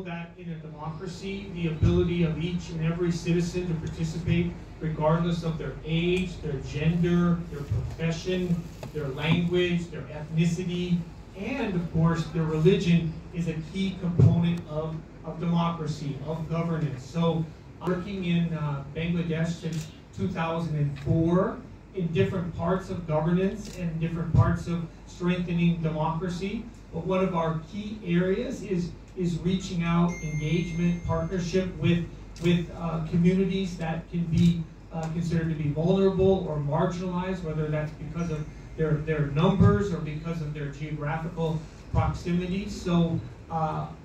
That in a democracy, the ability of each and every citizen to participate, regardless of their age, their gender, their profession, their language, their ethnicity, and of course their religion, is a key component of democracy, of governance. So working in Bangladesh since 2004 in different parts of governance and different parts of strengthening democracy. But one of our key areas is reaching out, engagement, partnership with communities that can be considered to be vulnerable or marginalized, whether that's because of their numbers or because of their geographical proximity. So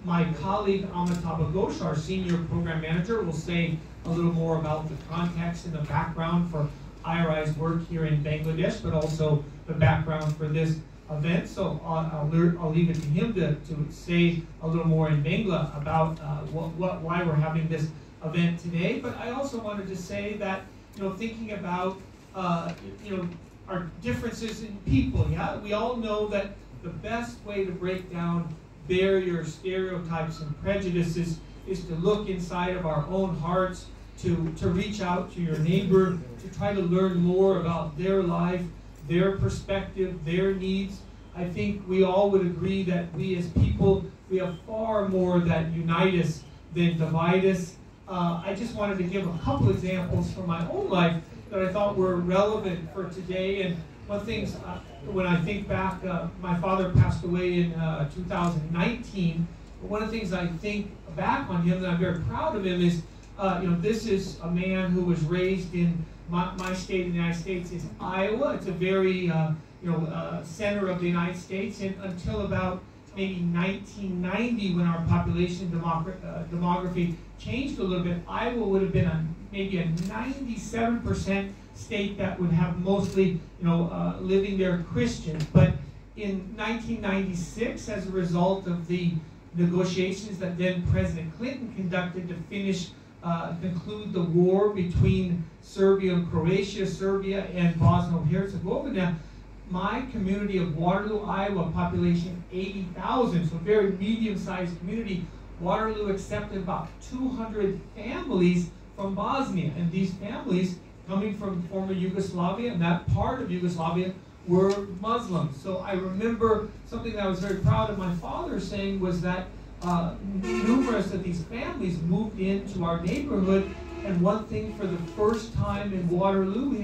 my colleague Amitabh Ghosh, our senior program manager, will say a little more about the context and the background for IRI's work here in Bangladesh, but also the background for this event. So I'll leave it to him to say a little more in Bangla about why we're having this event today. But I also wanted to say that, thinking about our differences in people, we all know that the best way to break down barriers, stereotypes, and prejudices is to look inside of our own hearts, to reach out to your neighbor, to try to learn more about their life, their perspective, their needs. I think we all would agree that we as people, we have far more that unite us than divide us. I just wanted to give a couple examples from my own life that I thought were relevant for today. And one thing, when I think back, my father passed away in 2019. But one of the things I think back on him that I'm very proud of him is, this is a man who was raised in my state in the United States is Iowa. It's a very center of the United States, and until about maybe 1990, when our population demography changed a little bit, Iowa would have been maybe a 97% state that would have mostly living there Christians. But in 1996, as a result of the negotiations that then President Clinton conducted to conclude the war between Serbia and Croatia, Serbia and Bosnia-Herzegovina, my community of Waterloo, Iowa, population 80,000, so a very medium-sized community, Waterloo accepted about 200 families from Bosnia, and these families coming from former Yugoslavia, and that part of Yugoslavia were Muslims. So I remember something that I was very proud of my father saying was that numerous of these families moved into our neighborhood, and one thing, for the first time in Waterloo, we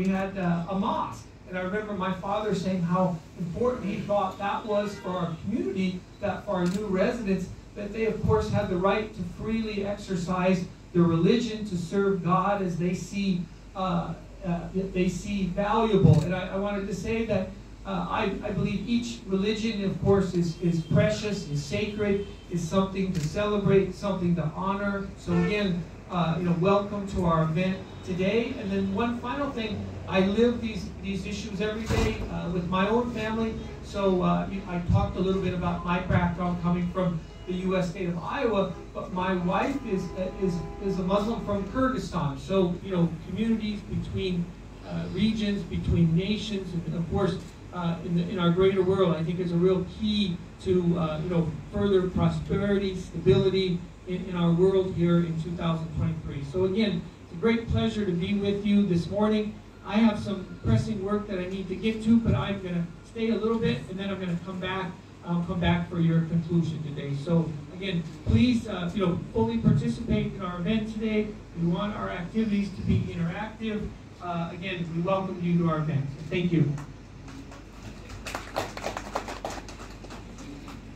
had a mosque. And I remember my father saying how important he thought that was for our community, that for our new residents, that they of course had the right to freely exercise their religion, to serve God as they see valuable. And I wanted to say that I believe each religion, of course, is precious, is sacred, is something to celebrate, something to honor. So again, welcome to our event today. And then one final thing, I live these issues every day with my own family. So I talked a little bit about my background coming from the U.S. state of Iowa, but my wife is a Muslim from Kyrgyzstan. So communities between regions, between nations, and of course in our greater world, I think is a real key to further prosperity, stability in our world here in 2023. So again, it's a great pleasure to be with you this morning. I have some pressing work that I need to get to, but I'm going to stay a little bit, and then I'm going to come back. I'll come back for your conclusion today. So again, please fully participate in our event today. We want our activities to be interactive. Again, we welcome you to our event. So thank you.